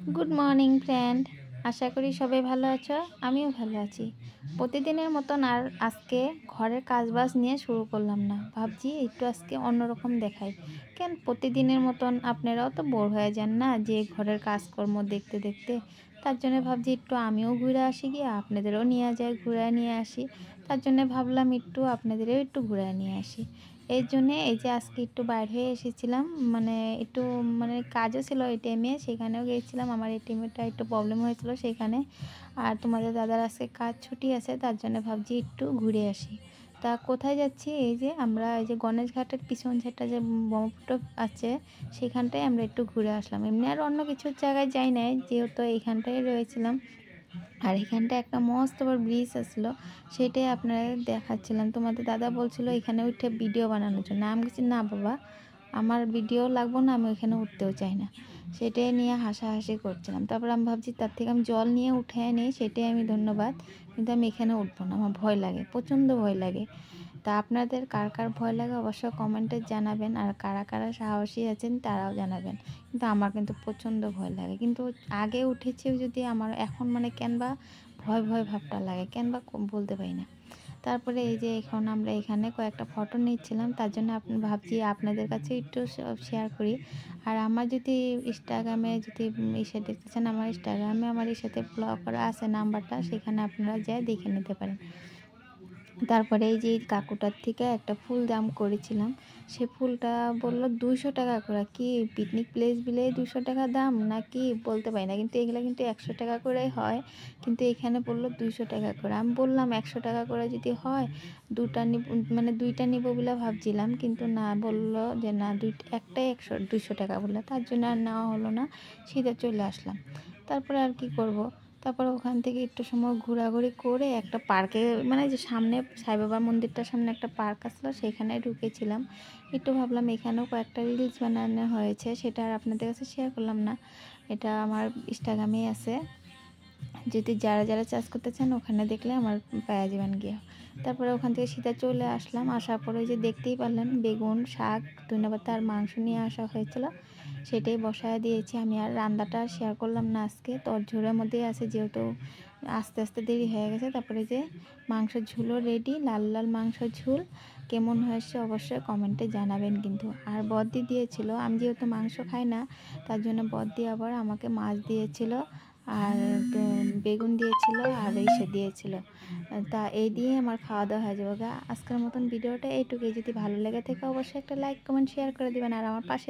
Good morning friend, আশা করি সবাই ভালো আছো। আমিও ভালো আছি। প্রতিদিনের মতন আর আজকে ঘরের কাজবাজ নিয়ে শুরু করলাম না, ভাবছি একটু আজকে অন্যরকম দেখাই। কেন প্রতিদিনের মতন আপনারাও তো বোর হয়ে যান না যে ঘরের কাজকর্ম দেখতে দেখতে? তার জন্য ভাবছি একটু আমিও ঘুরে আসি, গিয়ে আপনাদেরও নিয়ে যাই, ঘুরে নিয়ে আসি। তার জন্য ভাবলাম একটু আপনাদেরও একটু ঘুরে নিয়ে আসি। এই জন্যে এই যে আজকে একটু বাইর হয়ে এসেছিলাম, মানে একটু মানে কাজও ছিল এটিএমে, সেখানেও গিয়েছিলাম। আমার এটিএমটা একটু প্রবলেম হয়েছিল সেখানে। আর তোমাদের দাদার আজকে কাজ ছুটি আছে, তার জন্য ভাবছি একটু ঘুরে আসি। তা কোথায় যাচ্ছি? এই যে আমরা এই যে গণেশ ঘাটের পিছন সাইডটা যে ব্রহ্মপুত্র আছে, সেখানটায় আমরা একটু ঘুরে আসলাম। এমনি আর অন্য কিছু জায়গায় যাই নাই, যেহেতু এইখানটায় রয়েছিলাম। আর এখানটা একটা মস্ত বড় ব্রিজ আসলো, সেটাই আপনাদের দেখাচ্ছিলাম। তোমাদের দাদা বলছিল এখানে উঠে ভিডিও বানানোর জন্য। আমি বলছি না বাবা, আমার ভিডিও লাগবো না, আমি ওইখানে উঠতেও চাই না। সেটাই নিয়ে হাসাহাসি করছিলাম। তারপর আমি ভাবছি তার থেকে আমি জল নিয়ে উঠে নিই, সেটাই আমি ধন্যবাদ। কিন্তু আমি এখানে উঠবো না, আমার ভয় লাগে, প্রচণ্ড ভয় লাগে। তা আপনাদের কার কার ভয় লাগে অবশ্যই কমেন্টে জানাবেন, আর কারা কারা সাহসী আছেন তারাও জানাবেন। কিন্তু আমার কিন্তু প্রচণ্ড ভয় লাগে, কিন্তু আগে উঠেছি যদি আমার এখন মানে কেন বা ভয় ভয় ভাবটা লাগে, কেন বা বলতে পারি না। তারপরে এই যে এখন আমরা এখানে কয়েকটা ফটো নিচ্ছিলাম, তার জন্য আপনি ভাবছি আপনাদের কাছে একটু শেয়ার করি। আর আমার যদি ইনস্টাগ্রামে যদি ইসে দেখতেছেন, আমার ইনস্টাগ্রামে আমার এর সাথে ব্লগ করা আছে নাম্বারটা, সেখানে আপনারা যেয়ে দেখে নিতে পারেন। তারপরে এই যে কাকুটার থেকে একটা ফুল দাম করেছিলাম, সে ফুলটা বললো 200 টাকা করে। কি পিকনিক প্লেস বিলে 200 টাকা দাম নাকি বলতে পারি না, কিন্তু এগুলো কিন্তু 100 টাকা করেই হয়। কিন্তু এখানে বললো 200 টাকা করে। আমি বললাম 100 টাকা করে যদি হয় দুটা নিব, মানে দুইটা নিব বলে ভাবছিলাম, কিন্তু না, বললো যে না, একটাই 200 টাকা বললো। তার জন্য আর নেওয়া হলো না, সিধা চলে আসলাম। তারপরে আর কি করব। তারপরে ওখান থেকে একটু সময় ঘোরাঘুরি করে একটা পার্কে, মানে যে সামনে সাইবাবা মন্দিরটার সামনে একটা পার্ক আসলো, সেখানে ঢুকেছিলাম। একটু ভাবলাম এখানেও কয়েকটা রিলস বানানো হয়েছে, সেটা আর আপনাদের কাছে শেয়ার করলাম না। এটা আমার ইনস্টাগ্রামেই আছে, যদি যারা যারা চাষ করতে চান ওখানে দেখলে আমার পাওয়া যাবেন গিয়ে। তারপরে ওখান থেকে সিধা চলে আসলাম। আসার পরে যে দেখতেই পারলেন বেগুন, শাক, ধনেপাতা আর মাংস নিয়ে আসা হয়েছিল, সেটাই বসায় দিয়েছি। আমি আর রান্নাটা শেয়ার করলাম না আজকে, ঝোলের মধ্যেই আছে, যেহেতু আস্তে আস্তে দেরি হয়ে গেছে। তারপরে যে মাংসের ঝোলও রেডি, লাল লাল মাংসের ঝোল। কেমন হয়েছে অবশ্যই কমেন্টে জানাবেন কিন্তু। আর বদ্দি দিয়েছিল, আমি যেহেতু মাংস খাই না, তার জন্য বদ্দি আবার আমাকে মাছ দিয়েছিল, আর বেগুন দিয়েছিল, আর ইসে দিয়েছিল। তা এই দিয়ে আমার খাওয়া দাওয়া হয়ে যাবে। আজকের মতন ভিডিওটা এইটুকুই। যদি ভালো লেগে থাকে অবশ্যই একটা লাইক কমেন্ট শেয়ার করে দিবেন, আর আমার পাশে